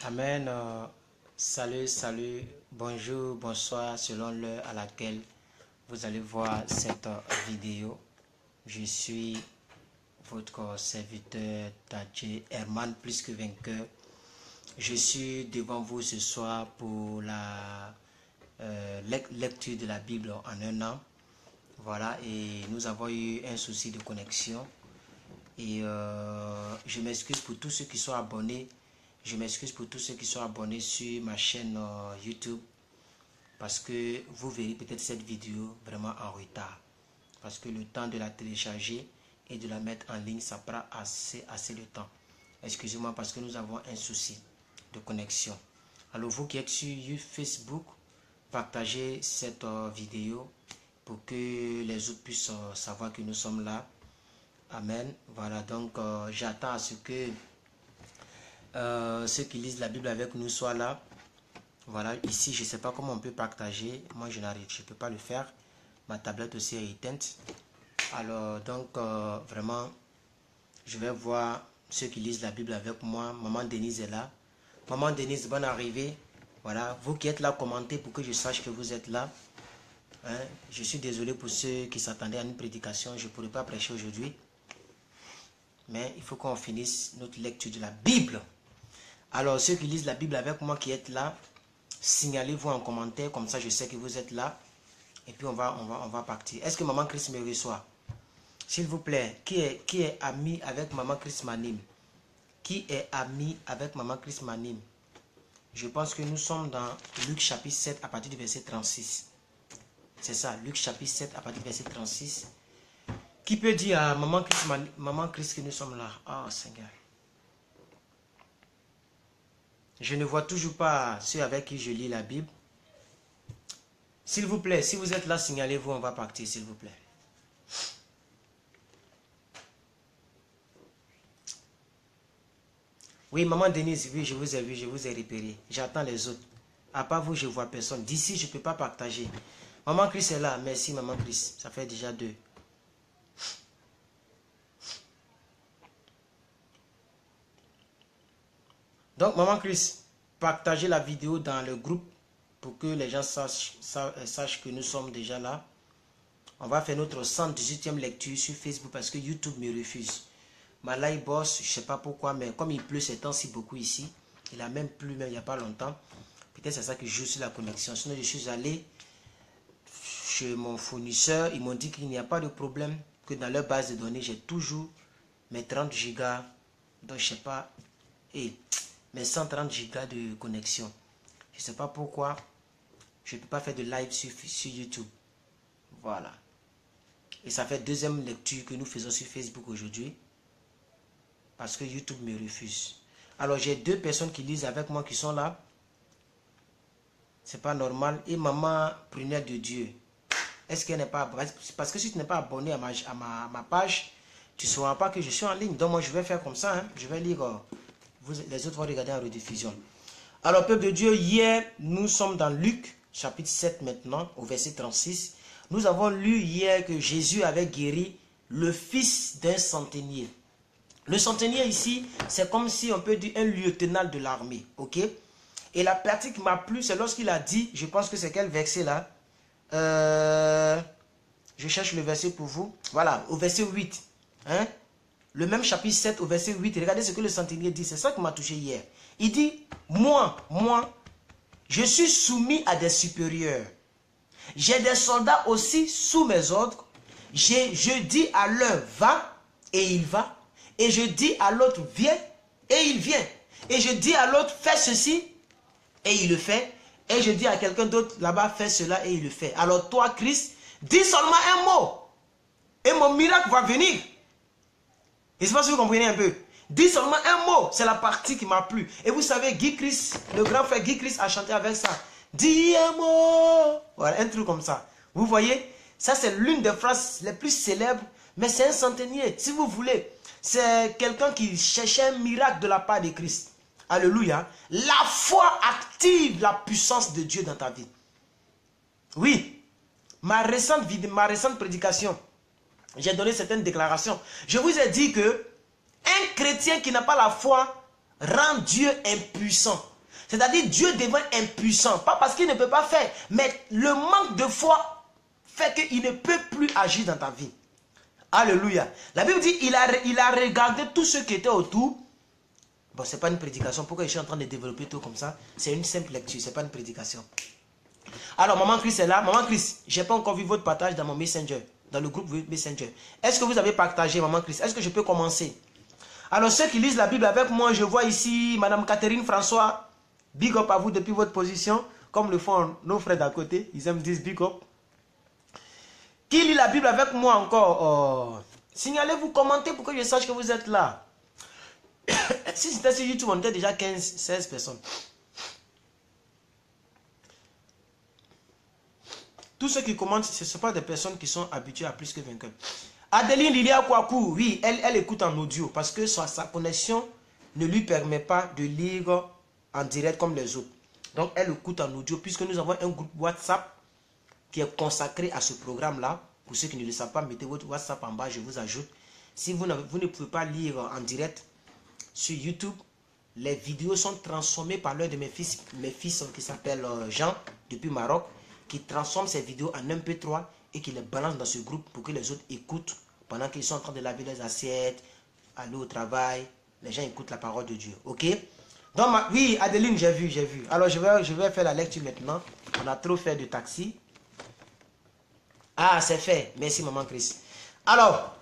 Amen. Salut, bonjour, bonsoir, selon l'heure à laquelle vous allez voir cette vidéo. Je suis votre serviteur Tadje Herman, plus que vainqueur. Je suis devant vous ce soir pour la lecture de la Bible en un an. Voilà, et nous avons eu un souci de connexion. Et je m'excuse pour tous ceux qui sont abonnés. Je m'excuse pour tous ceux qui sont abonnés sur ma chaîne YouTube. Parce que vous verrez peut-être cette vidéo vraiment en retard. Parce que le temps de la télécharger et de la mettre en ligne, ça prend assez de temps. Excusez-moi parce que nous avons un souci de connexion. Alors vous qui êtes sur Facebook, partagez cette vidéo pour que les autres puissent savoir que nous sommes là. Amen. Voilà, donc j'attends à ce que ceux qui lisent la Bible avec nous soient là. Voilà, ici je ne sais pas comment on peut partager. Moi je ne peux pas le faire. Ma tablette aussi est éteinte. Alors donc vraiment, je vais voir ceux qui lisent la Bible avec moi. Maman Denise est là. Maman Denise, bonne arrivée. Voilà, vous qui êtes là, commentez pour que je sache que vous êtes là. Hein? Je suis désolé pour ceux qui s'attendaient à une prédication. Je ne pourrai pas prêcher aujourd'hui. Mais il faut qu'on finisse notre lecture de la Bible. Alors, ceux qui lisent la Bible avec moi qui êtes là, signalez-vous en commentaire, comme ça je sais que vous êtes là. Et puis on va partir. Est-ce que Maman Chris me reçoit? S'il vous plaît, qui est ami avec Maman Chris m'anime? Qui est ami avec Maman Chris m'anime? Je pense que nous sommes dans Luc chapitre 7 à partir du verset 36. C'est ça, Luc chapitre 7 à partir du verset 36. Qui peut dire à Maman Chris que nous sommes là? Oh Seigneur. Je ne vois toujours pas ceux avec qui je lis la Bible. S'il vous plaît, si vous êtes là, signalez-vous, on va partir, s'il vous plaît. Oui, Maman Denise, oui, je vous ai vu, je vous ai repéré. J'attends les autres. À part vous, je ne vois personne. D'ici, je ne peux pas partager. Maman Chris est là. Merci, Maman Chris. Ça fait déjà 2. Donc, Maman Chris, partagez la vidéo dans le groupe pour que les gens sachent que nous sommes déjà là. On va faire notre 118e lecture sur Facebook parce que YouTube me refuse. Ma live boss, je ne sais pas pourquoi, mais comme il pleut ces temps-ci beaucoup ici, il a même plu même il n'y a pas longtemps. Peut-être c'est ça que je joue sur la connexion. Sinon, je suis allé chez mon fournisseur. Ils m'ont dit qu'il n'y a pas de problème, que dans leur base de données, j'ai toujours mes 30 gigas. Donc, je ne sais pas. Et mes 130 gigas de connexion. Je ne sais pas pourquoi je ne peux pas faire de live sur YouTube. Voilà. Et ça fait deuxième lecture que nous faisons sur Facebook aujourd'hui. Parce que YouTube me refuse. Alors j'ai 2 personnes qui lisent avec moi qui sont là. C'est pas normal. Et Maman Prunelle de Dieu. Est-ce qu'elle n'est pas... Parce que si tu n'es pas abonné à ma page, tu ne sauras pas que je suis en ligne. Donc moi je vais faire comme ça. Hein. Je vais lire... les autres vont regarder en rediffusion. Alors, peuple de Dieu, hier, nous sommes dans Luc, chapitre 7 maintenant, au verset 36. Nous avons lu hier que Jésus avait guéri le fils d'un centenier. Le centenier ici, c'est comme si on peut dire un lieutenant de l'armée, ok? Et la pratique m'a plu, c'est lorsqu'il a dit, je pense que c'est quel verset là? Je cherche le verset pour vous. Voilà, au verset 8. Hein? Le même chapitre 7 au verset 8, regardez ce que le centenier dit, c'est ça qui m'a touché hier. Il dit, moi, je suis soumis à des supérieurs. J'ai des soldats aussi sous mes ordres. Je dis à l'un, va, et il va. Et je dis à l'autre, viens, et il vient. Et je dis à l'autre, fais ceci, et il le fait. Et je dis à quelqu'un d'autre, là-bas, fais cela, et il le fait. Alors toi, Christ, dis seulement un mot, et mon miracle va venir. Je ne sais pas si vous comprenez un peu. Dis seulement un mot, c'est la partie qui m'a plu. Et vous savez, Guy Chris, le grand frère Guy Chris a chanté avec ça. Dis un mot. Voilà, un truc comme ça. Vous voyez, ça c'est l'une des phrases les plus célèbres, mais c'est un centenier, si vous voulez. C'est quelqu'un qui cherchait un miracle de la part de Christ. Alléluia. La foi active la puissance de Dieu dans ta vie. Oui, ma récente prédication, j'ai donné certaines déclarations. Je vous ai dit que un chrétien qui n'a pas la foi rend Dieu impuissant. C'est-à-dire Dieu devient impuissant. Pas parce qu'il ne peut pas faire, mais le manque de foi fait qu'il ne peut plus agir dans ta vie. Alléluia. La Bible dit il a regardé tout ce qui était autour. Bon, ce n'est pas une prédication. Pourquoi je suis en train de développer tout comme ça? C'est une simple lecture, ce n'est pas une prédication. Alors, Maman Chris est là. Maman Chris, je n'ai pas encore vu votre partage dans mon Messenger, dans le groupe Messenger. Est-ce que vous avez partagé, Maman Chris? Est-ce que je peux commencer? Alors, ceux qui lisent la Bible avec moi, je vois ici Madame Catherine François. Big up à vous depuis votre position, comme le font nos frères d'à côté. Ils aiment dire big up. Qui lit la Bible avec moi encore? Signalez-vous, commentez pour que je sache que vous êtes là. Si c'était sur YouTube, on était déjà 15-16 personnes. Tous ceux qui commentent, ce ne sont pas des personnes qui sont habituées à plus que 20 heures. Adeline Lilia Kouakou, oui, elle écoute en audio parce que sa connexion ne lui permet pas de lire en direct comme les autres. Donc, elle écoute en audio puisque nous avons un groupe WhatsApp qui est consacré à ce programme-là. Pour ceux qui ne le savent pas, mettez votre WhatsApp en bas, je vous ajoute. Si vous ne pouvez pas lire en direct sur YouTube, les vidéos sont transformées par l'un de mes fils qui s'appelle Jean, depuis Maroc, qui transforme ces vidéos en MP3 et qui les balance dans ce groupe pour que les autres écoutent pendant qu'ils sont en train de laver les assiettes, aller au travail. Les gens écoutent la parole de Dieu. Ok? Donc, oui, Adeline, j'ai vu. Alors, je vais faire la lecture maintenant. On a trop fait de taxi. Ah, c'est fait. Merci, Maman Chris. Alors,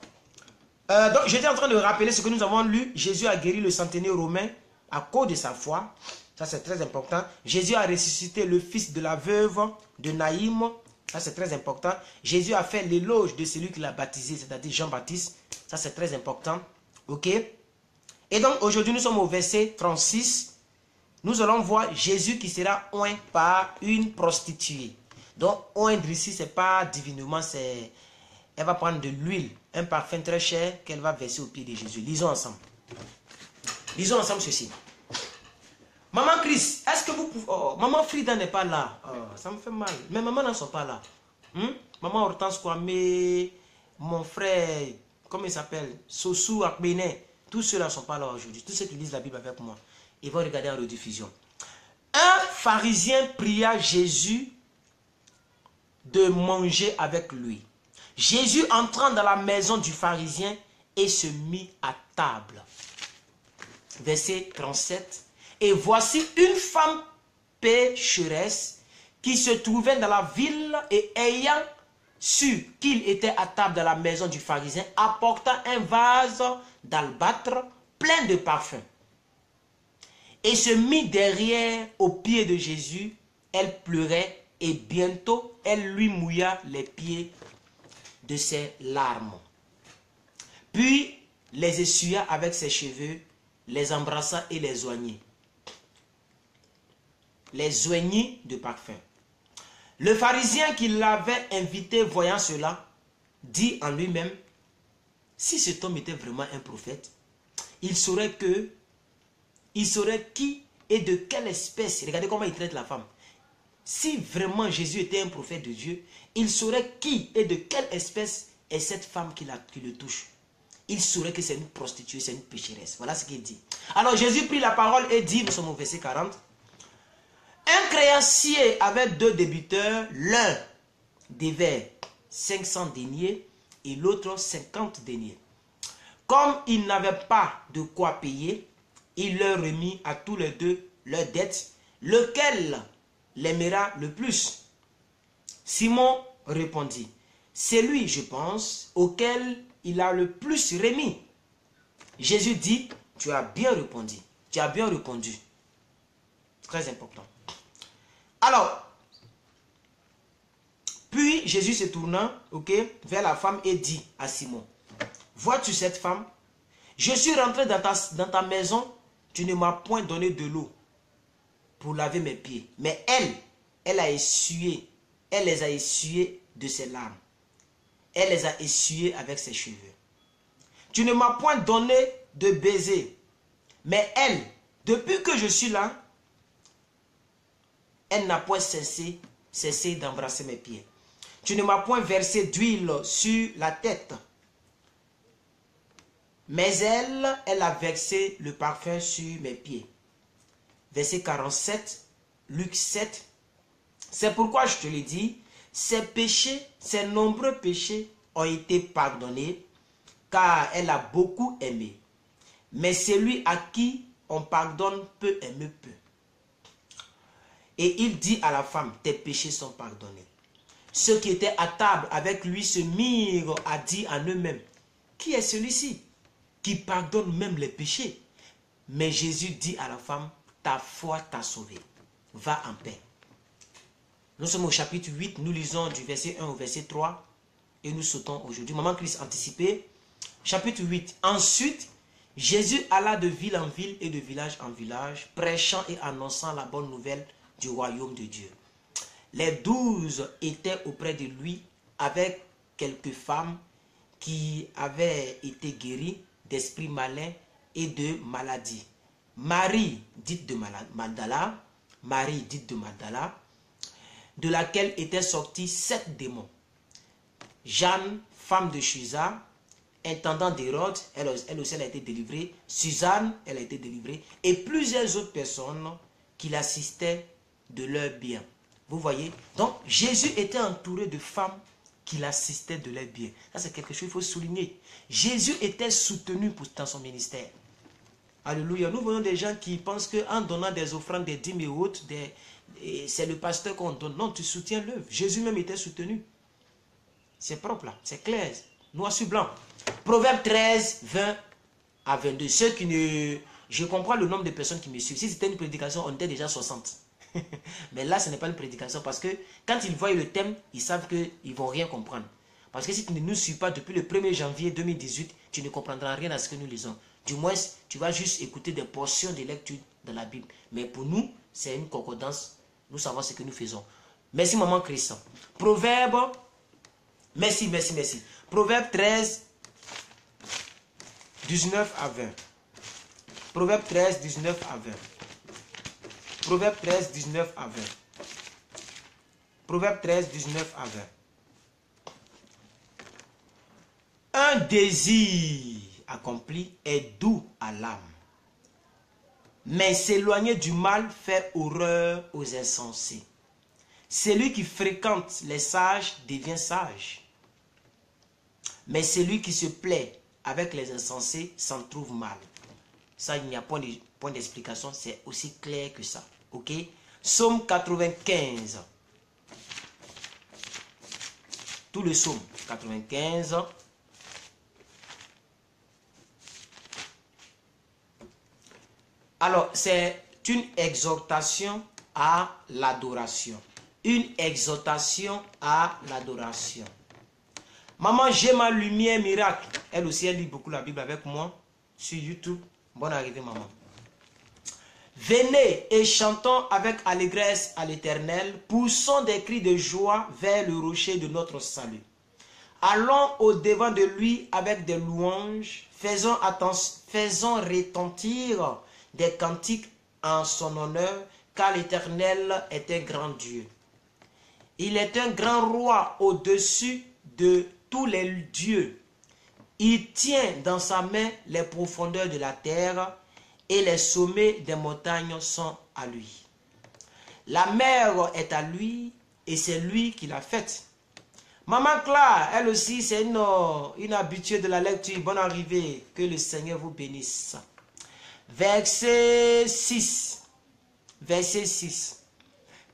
donc j'étais en train de rappeler ce que nous avons lu. Jésus a guéri le centenier romain à cause de sa foi. Ça, c'est très important. Jésus a ressuscité le fils de la veuve de Naïm. Ça, c'est très important. Jésus a fait l'éloge de celui qui l'a baptisé, c'est-à-dire Jean-Baptiste. Ça, c'est très important. OK? Et donc, aujourd'hui, nous sommes au verset 36. Nous allons voir Jésus qui sera oint par une prostituée. Donc, oindre ici, ce n'est pas divinement, c'est... Elle va prendre de l'huile, un parfum très cher qu'elle va verser au pied de Jésus. Lisons ensemble. Lisons ensemble ceci. Maman Chris, est-ce que vous pouvez... Oh, Maman Frida n'est pas là. Oh, ça me fait mal. Mais maman n'en sont pas là. Maman Hortense Kwame, mon frère, comment il s'appelle? Sosou Akbene. Tous ceux-là ne sont pas là aujourd'hui. Tous ceux qui lisent la Bible avec moi, ils vont regarder en rediffusion. Un pharisien pria Jésus de manger avec lui. Jésus entrant dans la maison du pharisien et se mit à table. Verset 37. Et voici une femme pécheresse qui se trouvait dans la ville et ayant su qu'il était à table dans la maison du pharisien, apporta un vase d'albâtre plein de parfums. Et se mit derrière aux pieds de Jésus. Elle pleurait et bientôt elle lui mouilla les pieds de ses larmes. Puis les essuya avec ses cheveux, les embrassa et les oignit. Les oignit de parfum. Le pharisien qui l'avait invité, voyant cela, dit en lui-même, si cet homme était vraiment un prophète, il saurait qui et de quelle espèce, regardez comment il traite la femme. Si vraiment Jésus était un prophète de Dieu, il saurait qui et de quelle espèce est cette femme qui le touche. Il saurait que c'est une prostituée, c'est une pécheresse. Voilà ce qu'il dit. Alors Jésus prit la parole et dit, nous sommes au verset 40, un créancier avait deux débiteurs, l'un devait 500 deniers et l'autre 50 deniers. Comme ils n'avaient pas de quoi payer, il leur remit à tous les deux leurs dettes, lequel l'aimera le plus. Simon répondit, c'est lui, je pense, auquel il a le plus remis. Jésus dit, tu as bien répondu. Tu as bien répondu. Très important. Alors, puis Jésus se tournant vers la femme et dit à Simon, vois-tu cette femme? Je suis rentré dans ta maison, tu ne m'as point donné de l'eau pour laver mes pieds. Mais elle les a essuyés de ses larmes. Elle les a essuyés avec ses cheveux. Tu ne m'as point donné de baiser. Mais elle, depuis que je suis là, elle n'a point cessé d'embrasser mes pieds. Tu ne m'as point versé d'huile sur la tête. Mais elle a versé le parfum sur mes pieds. verset 47, Luc 7. C'est pourquoi je te le dis, ses péchés, ses nombreux péchés ont été pardonnés, car elle a beaucoup aimé. Mais celui à qui on pardonne peu aime peu. Et il dit à la femme, tes péchés sont pardonnés. Ceux qui étaient à table avec lui se mirent à dire en eux-mêmes, qui est celui-ci qui pardonne même les péchés? Mais Jésus dit à la femme, ta foi t'a sauvée. Va en paix. Nous sommes au chapitre 8, nous lisons du verset 1 au verset 3 et nous sautons aujourd'hui. Maman Christ anticipé. Chapitre 8. Ensuite, Jésus alla de ville en ville et de village en village, prêchant et annonçant la bonne nouvelle du royaume de Dieu. Les 12 étaient auprès de lui avec quelques femmes qui avaient été guéries d'esprits malins et de maladies. Marie, dite de Magdala, de laquelle étaient sortis 7 démons. Jeanne, femme de Chuza, intendant d'Hérode, elle aussi elle a été délivrée. Suzanne, elle a été délivrée. Et plusieurs autres personnes qui l'assistaient de leur bien. Vous voyez? Donc, Jésus était entouré de femmes qui l'assistaient de leur bien. Ça, c'est quelque chose qu'il faut souligner. Jésus était soutenu dans son ministère. Alléluia. Nous voyons des gens qui pensent qu'en donnant des offrandes, des dîmes et autres, c'est le pasteur qu'on donne. Non, tu soutiens l'œuvre. Jésus même était soutenu. C'est propre là, c'est clair. Noir sur blanc. Proverbe 13, 20 à 22. Ceux qui ne... Je comprends le nombre de personnes qui me suivent. Si c'était une prédication, on était déjà 60. Mais là, ce n'est pas une prédication parce que quand ils voient le thème, ils savent qu'ils ne vont rien comprendre. Parce que si tu ne nous suis pas depuis le 1er janvier 2018, tu ne comprendras rien à ce que nous lisons. Du moins, tu vas juste écouter des portions de lecture de la Bible. Mais pour nous, c'est une concordance. Nous savons ce que nous faisons. Merci, maman Christian. Proverbe... Merci. Proverbe 13, 19 à 20. Proverbe 13, 19 à 20. Proverbe 13, 19 à 20. Proverbe 13, 19 à 20. Un désir accompli est doux à l'âme, mais s'éloigner du mal fait horreur aux insensés. Celui qui fréquente les sages devient sage, mais celui qui se plaît avec les insensés s'en trouve mal. Ça, il n'y a pas de point d'explication, c'est aussi clair que ça. Ok? Psaume 95. Tout le psaume 95. Alors, c'est une exhortation à l'adoration. Une exhortation à l'adoration. Maman, j'ai ma lumière miracle. Elle aussi, elle lit beaucoup la Bible avec moi sur YouTube. Bonne arrivée, maman. Venez et chantons avec allégresse à l'Éternel, poussons des cris de joie vers le rocher de notre salut. Allons au-devant de lui avec des louanges, faisons retentir des cantiques en son honneur, car l'Éternel est un grand Dieu. Il est un grand roi au-dessus de tous les dieux. Il tient dans sa main les profondeurs de la terre et les sommets des montagnes sont à lui. La mer est à lui et c'est lui qui l'a faite. Maman Clara, elle aussi, c'est une habituée de la lecture. Bonne arrivée. Que le Seigneur vous bénisse. Verset 6. Verset 6.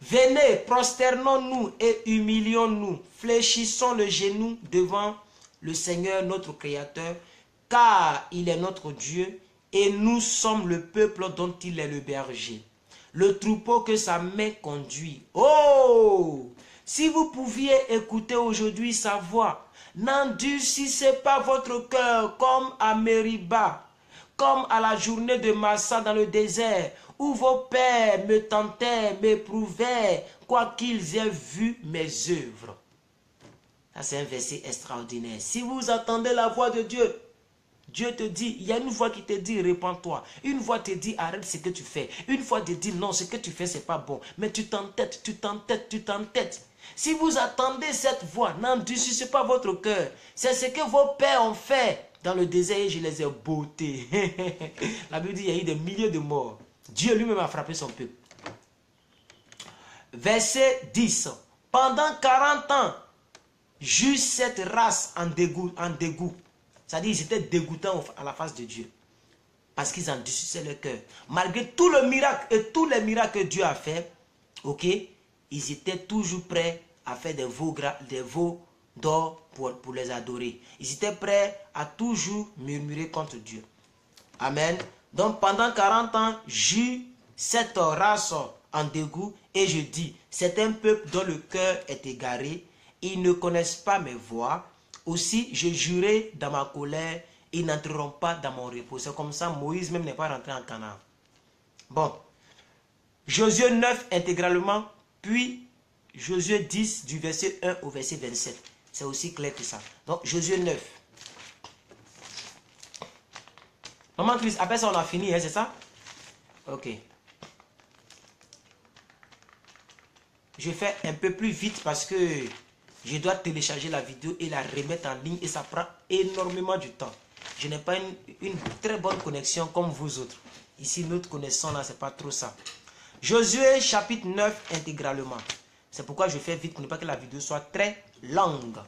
Venez, prosternons-nous et humilions-nous. Fléchissons le genou devant le Seigneur, notre Créateur, car il est notre Dieu et nous sommes le peuple dont il est le berger. Le troupeau que sa main conduit. Oh! Si vous pouviez écouter aujourd'hui sa voix, n'endurcissez pas votre cœur comme à Mériba, comme à la journée de Massa dans le désert, où vos pères me tentaient, m'éprouvaient, quoiqu'ils aient vu mes œuvres. Ça, c'est un verset extraordinaire. Si vous entendez la voix de Dieu, Dieu te dit, il y a une voix qui te dit, répands-toi. Une voix te dit, arrête ce que tu fais. Une voix te dit, non, ce que tu fais, c'est pas bon. Mais tu t'entêtes, tu t'entêtes, tu t'entêtes. Si vous attendez cette voix, n'endurcissez pas votre cœur. C'est ce que vos pères ont fait dans le désert et je les ai bottés. La Bible dit, il y a eu des milliers de morts. Dieu lui-même a frappé son peuple. Verset 10. Pendant 40 ans, j'eus cette race en dégoût. C'est-à-dire ils étaient dégoûtants à la face de Dieu. Parce qu'ils endurcissaient le cœur. Malgré tout le miracle et tous les miracles que Dieu a fait, ok, ils étaient toujours prêts à faire des veaux d'or pour les adorer. Ils étaient prêts à toujours murmurer contre Dieu. Amen. Donc pendant 40 ans, j'eus cette race en dégoût et je dis, c'est un peuple dont le cœur est égaré, ils ne connaissent pas mes voies. Aussi, je jurai dans ma colère, ils n'entreront pas dans mon repos. C'est comme ça, Moïse même n'est pas rentré en Canaan. Bon, Josué 9 intégralement, puis Josué 10 du verset 1 au verset 27. C'est aussi clair que ça. Donc, Josué 9. Maman Chris, après ça, on a fini, hein, c'est ça? Ok. Je fais un peu plus vite parce que je dois télécharger la vidéo et la remettre en ligne et ça prend énormément de temps. Je n'ai pas une très bonne connexion comme vous autres. Ici, notre connexion là, c'est pas trop ça. Josué chapitre 9 intégralement. C'est pourquoi je fais vite pour ne pas que la vidéo soit très longue.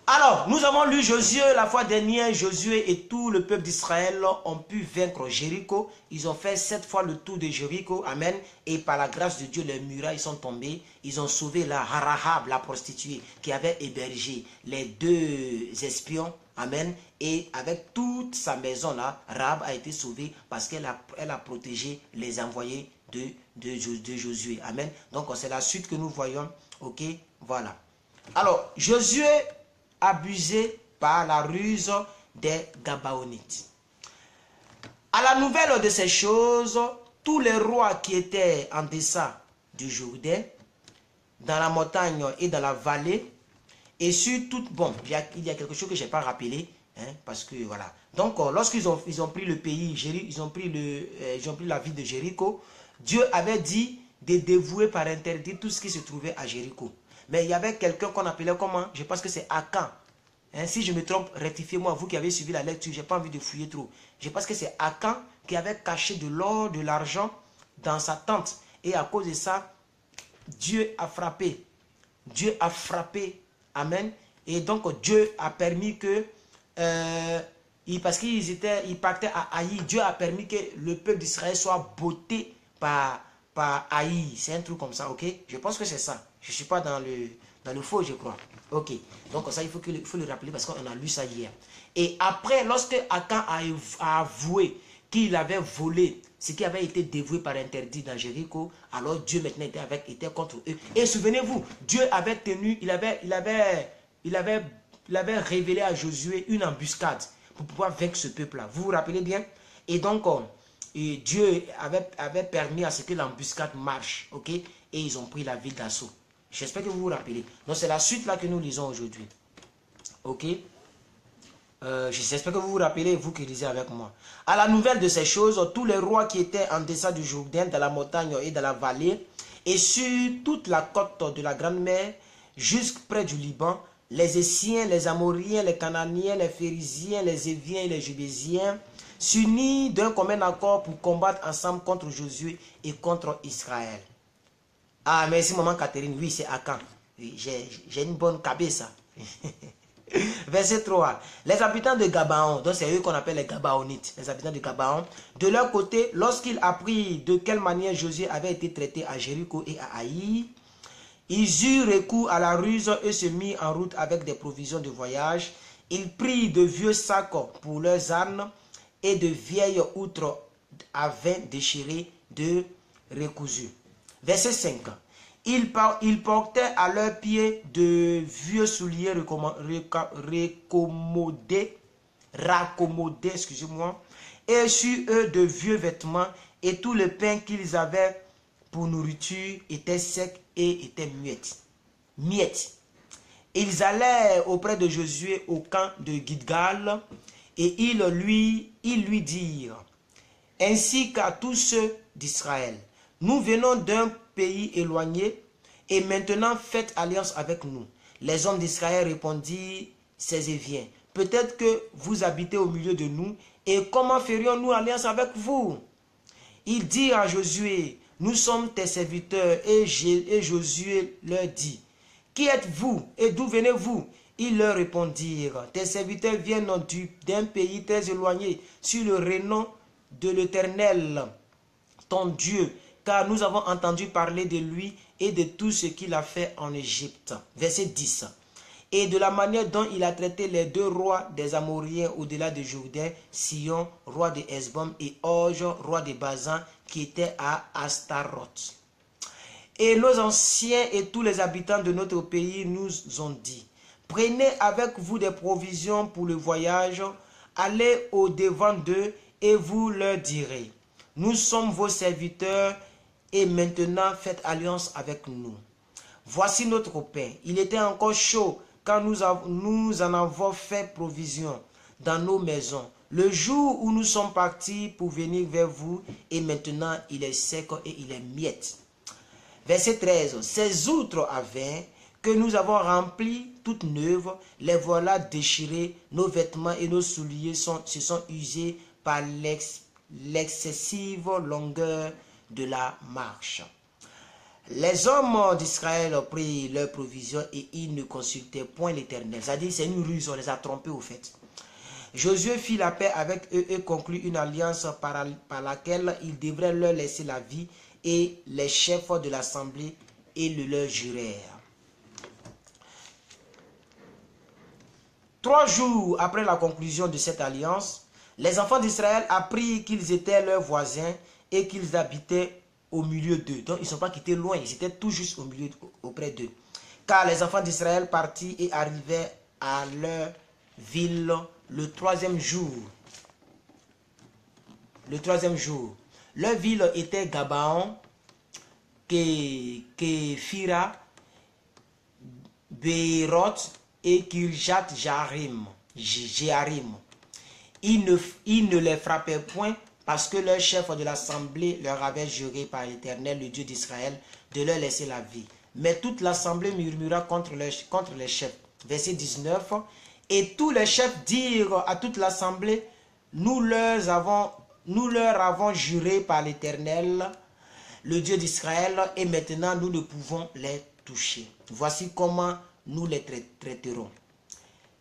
Alors, nous avons lu Josué la fois dernière. Josué et tout le peuple d'Israël ont pu vaincre Jéricho. Ils ont fait 7 fois le tour de Jéricho. Amen. Et par la grâce de Dieu, les murailles sont tombées. Ils ont sauvé la Rahab, la prostituée, qui avait hébergé les 2 espions. Amen. Et avec toute sa maison là, Rahab a été sauvée parce qu'elle a protégé les envoyés de Josué. Amen. Donc, c'est la suite que nous voyons. Ok, voilà. Alors, Josué abusé par la ruse des Gabaonites. À la nouvelle de ces choses, tous les rois qui étaient en deçà du Jourdain, dans la montagne et dans la vallée, et sur toute... Bon, il y a quelque chose que je n'ai pas rappelé, hein, parce que voilà. Donc, lorsqu'ils ont pris le pays, ils ont pris la ville de Jéricho, Dieu avait dit de dévouer par interdit tout ce qui se trouvait à Jéricho. Mais il y avait quelqu'un qu'on appelait comment? Je pense que c'est Akan. Hein, si je me trompe, rectifiez-moi, vous qui avez suivi la lecture, je n'ai pas envie de fouiller trop. Je pense que c'est Akan qui avait caché de l'or, de l'argent dans sa tente. Et à cause de ça, Dieu a frappé. Dieu a frappé. Amen. Et donc Dieu a permis que, parce qu'ils partaient à Haï, Dieu a permis que le peuple d'Israël soit botté par Haï. C'est un truc comme ça, ok? Je pense que c'est ça. Je ne suis pas dans le faux, je crois. Ok. Donc ça, il faut le rappeler parce qu'on a lu ça hier. Et après, lorsque Akan a avoué qu'il avait volé ce qui avait été dévoué par interdit dans Jéricho, alors Dieu maintenant était contre eux. Et souvenez-vous, Dieu avait tenu, il avait révélé à Josué une embuscade pour pouvoir vaincre ce peuple-là. Vous vous rappelez bien? Et donc, Dieu avait permis à ce que l'embuscade marche, ok? Et ils ont pris la ville d'assaut. J'espère que vous vous rappelez. Donc, c'est la suite là que nous lisons aujourd'hui. Ok? J'espère que vous vous rappelez, vous qui lisez avec moi. À la nouvelle de ces choses, tous les rois qui étaient en deçà du Jourdain, dans la montagne et dans la vallée, et sur toute la côte de la Grande Mer, jusque près du Liban, les Essiens, les Amoriens, les Cananéens, les Phérésiens, les Éviens et les Jubésiens, s'unissent d'un commun accord pour combattre ensemble contre Josué et contre Israël. Ah, merci maman Catherine. Oui, c'est Akan. Oui, j'ai une bonne cabessa. Verset 3. Les habitants de Gabaon, donc c'est eux qu'on appelle les Gabaonites, les habitants de Gabaon, de leur côté, lorsqu'ils apprirent de quelle manière Josué avait été traité à Jéricho et à Haï, ils eurent recours à la ruse et se mirent en route avec des provisions de voyage. Ils prirent de vieux sacs pour leurs ânes et de vieilles outres à vin déchirées de recousu. Verset 5. Ils portaient à leurs pieds de vieux souliers raccommodés, excusez-moi, et sur eux de vieux vêtements, et tout le pain qu'ils avaient pour nourriture était sec et était miettes. Ils allèrent auprès de Josué au camp de Gilgal, et ils lui dirent, ainsi qu'à tous ceux d'Israël, nous venons d'un pays éloigné, et maintenant faites alliance avec nous. Les hommes d'Israël répondirent, ces Éviens, peut-être que vous habitez au milieu de nous, et comment ferions-nous alliance avec vous? Ils dirent à Josué, nous sommes tes serviteurs. Et Josué leur dit, qui êtes-vous et d'où venez-vous? Ils leur répondirent, tes serviteurs viennent d'un pays très éloigné, sur le renom de l'Éternel, ton Dieu, car nous avons entendu parler de lui et de tout ce qu'il a fait en Égypte. Verset 10. Et de la manière dont il a traité les deux rois des Amoriens au-delà de Jourdain, Sion, roi de Hesbon, et Og, roi de Bazan, qui était à Astaroth. Et nos anciens et tous les habitants de notre pays nous ont dit, prenez avec vous des provisions pour le voyage, allez au-devant d'eux et vous leur direz, nous sommes vos serviteurs et maintenant faites alliance avec nous. Voici notre pain. Il était encore chaud quand nous en avons fait provision dans nos maisons. Le jour où nous sommes partis pour venir vers vous, et maintenant il est sec et il est miette. Verset 13. Ces outres à vin que nous avons remplies toutes neuves, les voilà déchirées, nos vêtements et nos souliers se sont usés par l'excessive longueur de la marche. Les hommes d'Israël prirent leurs provisions et ils ne consultaient point l'Éternel. C'est-à-dire c'est une ruse, on les a trompés au fait. Josué fit la paix avec eux et conclut une alliance par laquelle il devrait leur laisser la vie, et les chefs de l'assemblée et le leur jurèrent. 3 jours après la conclusion de cette alliance, les enfants d'Israël apprirent qu'ils étaient leurs voisins et qu'ils habitaient au milieu d'eux. Donc ils ne sont pas quittés loin, ils étaient tout juste au milieu, auprès d'eux. Car les enfants d'Israël partirent et arrivaient à leur ville le 3e jour. Le 3e jour. Leur ville était Gabaon, Képhira, Béroth et Kirjat-Jearim. Ils ne les frappaient point parce que leur chef de l'assemblée leur avait juré par l'Éternel, le Dieu d'Israël, de leur laisser la vie. Mais toute l'assemblée murmura contre les chefs. Verset 19. Et tous les chefs dirent à toute l'assemblée, nous leur avons juré par l'Éternel, le Dieu d'Israël, et maintenant nous ne pouvons les toucher. Voici comment nous les traiterons.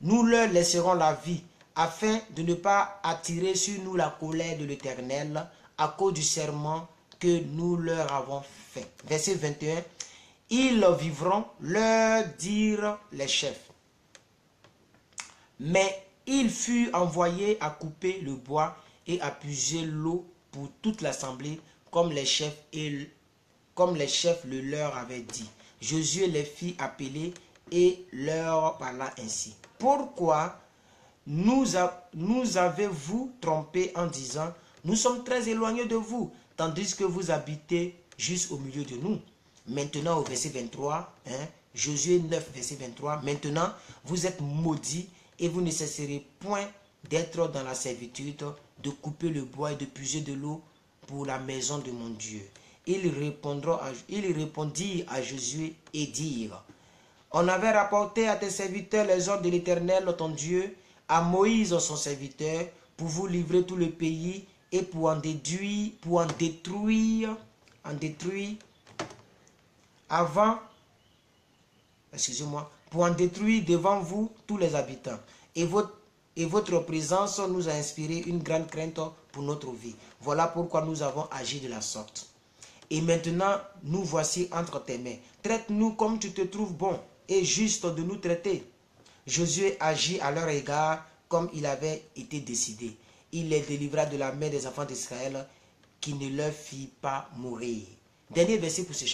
Nous leur laisserons la vie, afin de ne pas attirer sur nous la colère de l'Éternel, à cause du serment que nous leur avons fait. Verset 21. Ils vivront, leur dirent les chefs. Mais il fut envoyé à couper le bois et à puiser l'eau pour toute l'assemblée, comme les chefs le leur avaient dit. Josué les fit appeler et leur parla ainsi. Pourquoi nous avez-vous trompé en disant, nous sommes très éloignés de vous, tandis que vous habitez juste au milieu de nous? Maintenant au verset 23, Josué 9, verset 23, maintenant vous êtes maudits et vous ne cesserez point d'être dans la servitude, de couper le bois et de puiser de l'eau pour la maison de mon Dieu. Ils répondirent à Josué et dirent, on avait rapporté à tes serviteurs les ordres de l'Éternel, ton Dieu, à Moïse son serviteur, pour vous livrer tout le pays et pour en détruire devant vous tous les habitants. Et votre présence nous a inspiré une grande crainte pour notre vie. Voilà pourquoi nous avons agi de la sorte. Et maintenant, nous voici entre tes mains. Traite-nous comme tu te trouves bon et juste de nous traiter. Josué agit à leur égard comme il avait été décidé. Il les délivra de la main des enfants d'Israël qui ne leur fit pas mourir. Dernier verset pour ce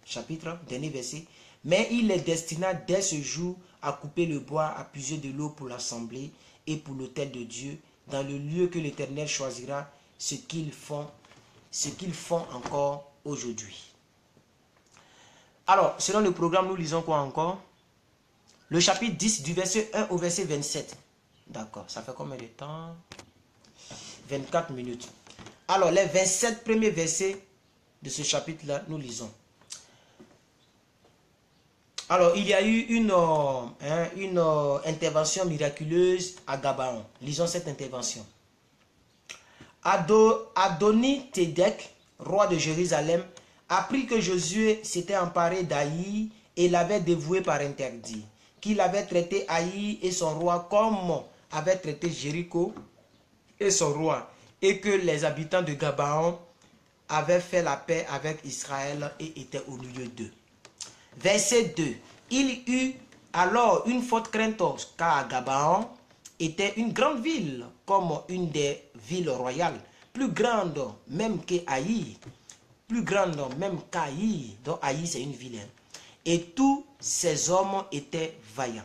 chapitre, dernier verset. Mais il les destina dès ce jour à couper le bois, à puiser de l'eau pour l'assemblée et pour l'autel de Dieu, dans le lieu que l'Éternel choisira, ce qu'ils font encore aujourd'hui. Alors, selon le programme, nous lisons quoi encore? Le chapitre 10 du verset 1 au verset 27. D'accord, ça fait combien de temps? 24 minutes. Alors, les 27 premiers versets de ce chapitre-là, nous lisons. Alors, il y a eu une intervention miraculeuse à Gabaon. Lisons cette intervention. Adoni-Tédek roi de Jérusalem, apprit que Josué s'était emparé d'Aï et l'avait dévoué par interdit, qu'il avait traité Aï et son roi comme avait traité Jéricho et son roi, et que les habitants de Gabaon avaient fait la paix avec Israël et étaient au milieu d'eux. Verset 2. Il eut alors une forte crainte, car Gabaon était une grande ville, comme une des villes royales, plus grande même qu'Aï, plus grande même qu'Aï, donc Aï c'est une ville. Et tous ces hommes étaient vaillants.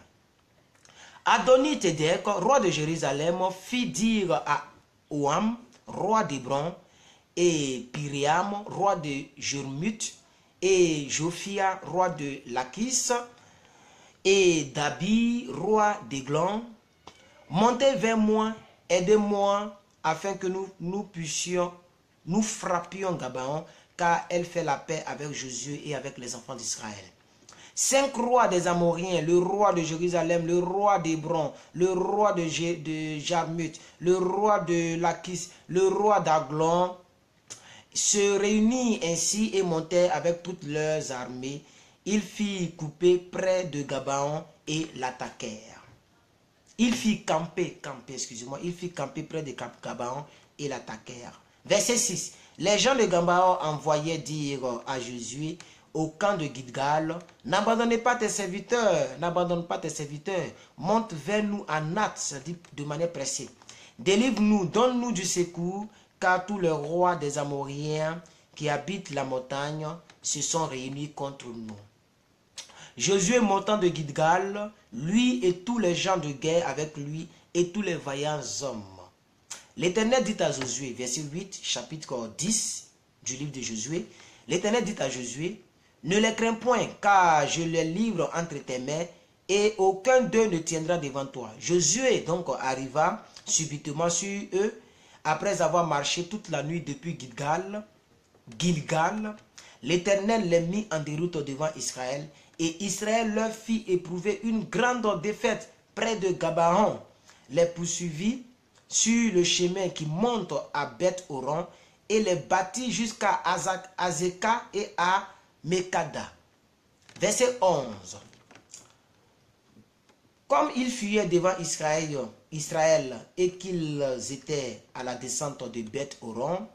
Adoni-Tédek, roi de Jérusalem, fit dire à Ouam, roi d'Hébron, et Piriam, roi de Jurmut, et Jophia, roi de Lachis, et Dabi, roi d'Eglon, montez vers moi, aidez-moi, afin que nous frappions Gabaon, car elle fait la paix avec Josué et avec les enfants d'Israël. 5 rois des Amoriens, le roi de Jérusalem, le roi d'Hébron, le roi de Jarmut, le roi de Lachis, le roi d'Aglon, se réunirent ainsi et montèrent avec toutes leurs armées. Ils firent couper près de Gabaon et l'attaquèrent. Il fit camper près de Gabaon et l'attaquèrent. Verset 6. Les gens de Gabaon envoyaient dire à Josué au camp de Gilgal, n'abandonne pas tes serviteurs, monte vers nous à Nath, c'est-à-dire de manière pressée. Délivre-nous, donne-nous du secours, car tous les rois des Amoriens qui habitent la montagne se sont réunis contre nous. Josué montant de Gilgal, lui et tous les gens de guerre avec lui et tous les vaillants hommes. L'Éternel dit à Josué, verset 8, chapitre 10 du livre de Josué, l'Éternel dit à Josué, ne les crains point, car je les livre entre tes mains, et aucun d'eux ne tiendra devant toi. Josué donc arriva subitement sur eux, après avoir marché toute la nuit depuis Gilgal. L'Éternel les mit en déroute devant Israël, et Israël leur fit éprouver une grande défaite près de Gabaon. Les poursuivit sur le chemin qui monte à Beth-Horon, et les battit jusqu'à Azeka et à Mekada. Verset 11. Comme ils fuyaient devant Israël et qu'ils étaient à la descente de Beth-Horon,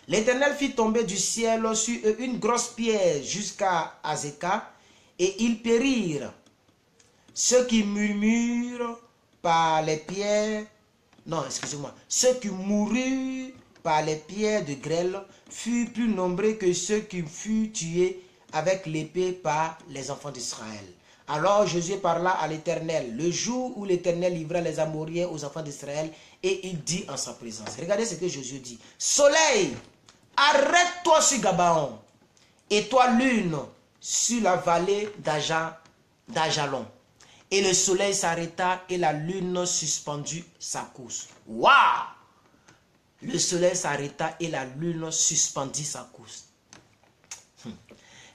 l'Éternel fit tomber du ciel sur eux une grosse pierre jusqu'à Azeka, et ils périrent. Ceux qui murmurent par les pierres, ceux qui moururent par les pierres de grêle furent plus nombreux que ceux qui furent tués avec l'épée par les enfants d'Israël. Alors Josué parla à l'Éternel le jour où l'Éternel livra les Amoriens aux enfants d'Israël, et il dit en sa présence. Regardez ce que Josué dit. Soleil, arrête-toi sur Gabaon, et toi lune sur la vallée d'Ajalon. Et le soleil s'arrêta et la lune suspendit sa course. Waouh! Le soleil s'arrêta et la lune suspendit sa course.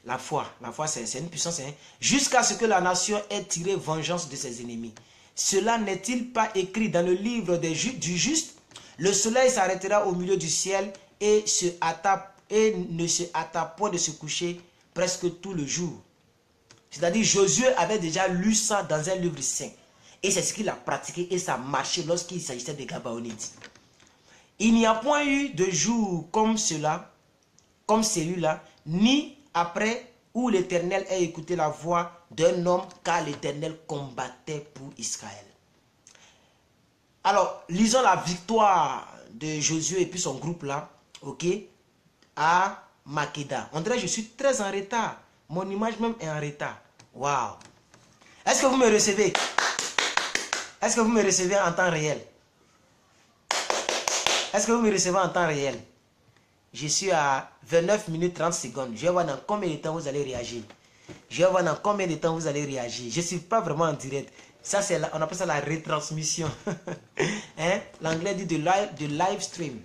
La foi c'est une puissance. Jusqu'à ce que la nation ait tiré vengeance de ses ennemis. Cela n'est-il pas écrit dans le livre du juste? Le soleil s'arrêtera au milieu du ciel et ne se hâta point de se coucher presque tout le jour. C'est-à-dire Josué avait déjà lu ça dans un livre saint. Et c'est ce qu'il a pratiqué et ça a marché lorsqu'il s'agissait des Gabaonites. Il n'y a point eu de jour comme celui-là, ni après où l'Éternel ait écouté la voix d'un homme, car l'Éternel combattait pour Israël. Alors, lisons la victoire de Josué et puis son groupe là, ok, à Makeda. On dirait que je suis très en retard. Mon image même est en retard. Waouh! Est-ce que vous me recevez? Est-ce que vous me recevez en temps réel? Est-ce que vous me recevez en temps réel? Je suis à 29 minutes 30 secondes. Je vais voir dans combien de temps vous allez réagir. Je vais voir dans combien de temps vous allez réagir. Je ne suis pas vraiment en direct. Ça, on appelle ça la retransmission. Hein? L'anglais dit de live stream.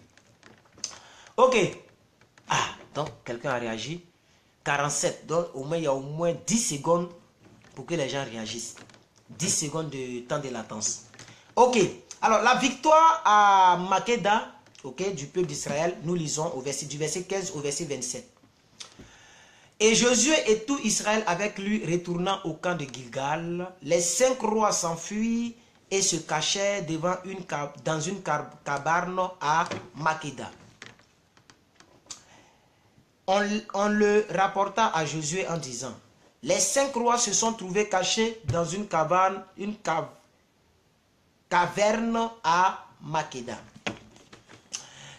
Ok. Ah, donc quelqu'un a réagi. 47. Donc au moins, il y a au moins 10 secondes pour que les gens réagissent. 10 secondes de temps de latence. Ok. Alors, la victoire à Makeda ok, du peuple d'Israël. Nous lisons du verset 15 au verset 27. Et Josué et tout Israël avec lui retournant au camp de Gilgal, les 5 rois s'enfuirent et se cachèrent dans une cabane à Makeda. On le rapporta à Josué en disant, les 5 rois se sont trouvés cachés dans une caverne à Makeda.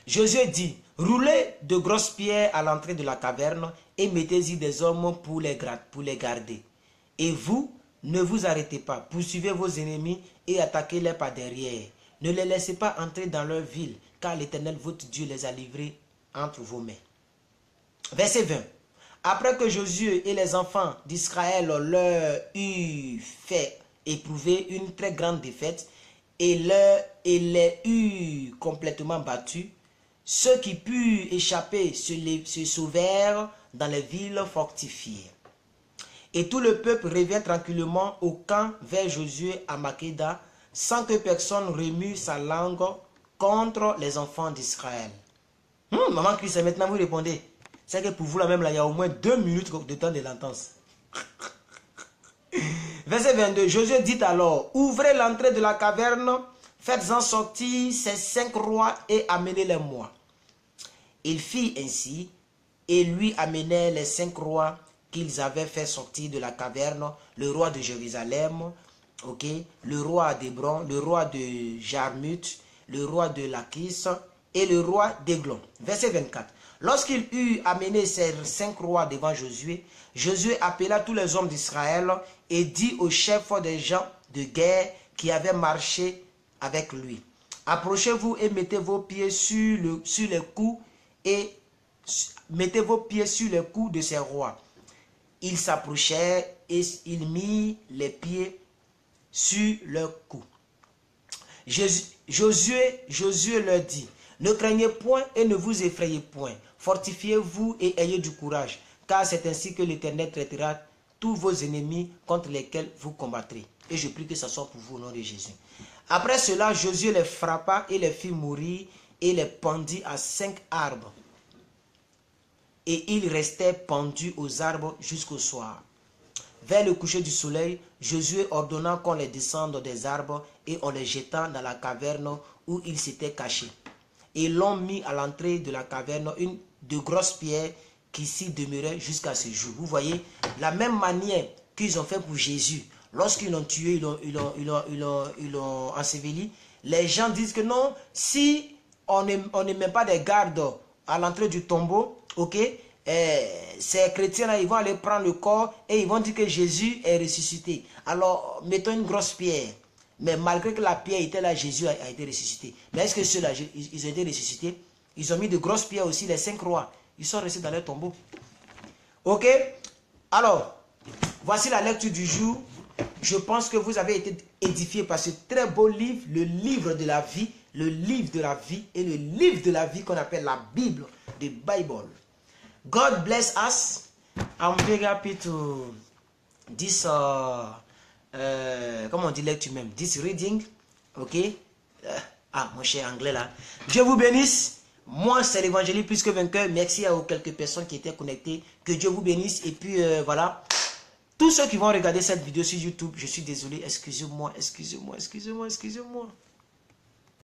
Josué dit, roulez de grosses pierres à l'entrée de la caverne et mettez-y des hommes pour les garder. Et vous, ne vous arrêtez pas, poursuivez vos ennemis et attaquez-les par derrière. Ne les laissez pas entrer dans leur ville, car l'Éternel votre Dieu les a livrés entre vos mains. Verset 20. Après que Josué et les enfants d'Israël leur eurent fait éprouver une très grande défaite et les eurent complètement battus, ceux qui purent échapper se sauvèrent dans les villes fortifiées. Et tout le peuple revint tranquillement au camp vers Josué à Makeda, sans que personne remue sa langue contre les enfants d'Israël. Maman Christ, maintenant vous répondez. C'est que pour vous, là même, là, il y a au moins 2 minutes de temps de latence. Verset 22. Josué dit alors, ouvrez l'entrée de la caverne, faites-en sortir ces 5 rois et amenez-les-moi. Il fit ainsi, et lui amenait les 5 rois qu'ils avaient fait sortir de la caverne, le roi de Jérusalem, le roi d'Hébron, le roi de Jarmuth, le roi de Lachis et le roi d'Eglon. Verset 24. Lorsqu'il eut amené ces 5 rois devant Josué, Josué appela tous les hommes d'Israël et dit aux chefs des gens de guerre qui avaient marché avec lui, approchez-vous et mettez vos pieds sur les coups et mettez vos pieds sur les coups de ces rois. Ils s'approchèrent et ils mirent les pieds sur leurs coups. Josué leur dit, ne craignez point et ne vous effrayez point. Fortifiez-vous et ayez du courage, car c'est ainsi que l'Éternel traitera tous vos ennemis contre lesquels vous combattrez. Et je prie que ça soit pour vous au nom de Jésus. Après cela, Josué les frappa et les fit mourir et les pendit à 5 arbres. Et ils restaient pendus aux arbres jusqu'au soir. Vers le coucher du soleil, Josué ordonna qu'on les descende des arbres et on les jeta dans la caverne où ils s'étaient cachés. Et l'on mit à l'entrée de la caverne de grosses pierres qui s'y demeuraient jusqu'à ce jour. Vous voyez, la même manière qu'ils ont fait pour Jésus. Lorsqu'ils l'ont tué, ils l'ont enseveli. Les gens disent que non, si on ne met pas des gardes à l'entrée du tombeau, ces chrétiens-là, ils vont aller prendre le corps et ils vont dire que Jésus est ressuscité. Alors, mettons une grosse pierre. Mais malgré que la pierre était là, Jésus a été ressuscité. Mais est-ce que ceux-là, ils ont été ressuscités? Ils ont mis de grosses pierres aussi, les 5 rois. Ils sont restés dans leur tombeau. Ok? Alors, voici la lecture du jour. Je pense que vous avez été édifiés par ce très beau livre, le livre de la vie, le livre de la vie et le livre de la vie qu'on appelle la Bible, the Bible. God bless us. I'm very happy to this, comment on dit lecture même, this reading, ok? Mon cher anglais là. Dieu vous bénisse. Moi, c'est l'évangéliste plus que vainqueur. Merci à quelques personnes qui étaient connectées. Que Dieu vous bénisse. Et puis, voilà. Tous ceux qui vont regarder cette vidéo sur YouTube, je suis désolé. Excusez-moi, excusez-moi, excusez-moi, excusez-moi.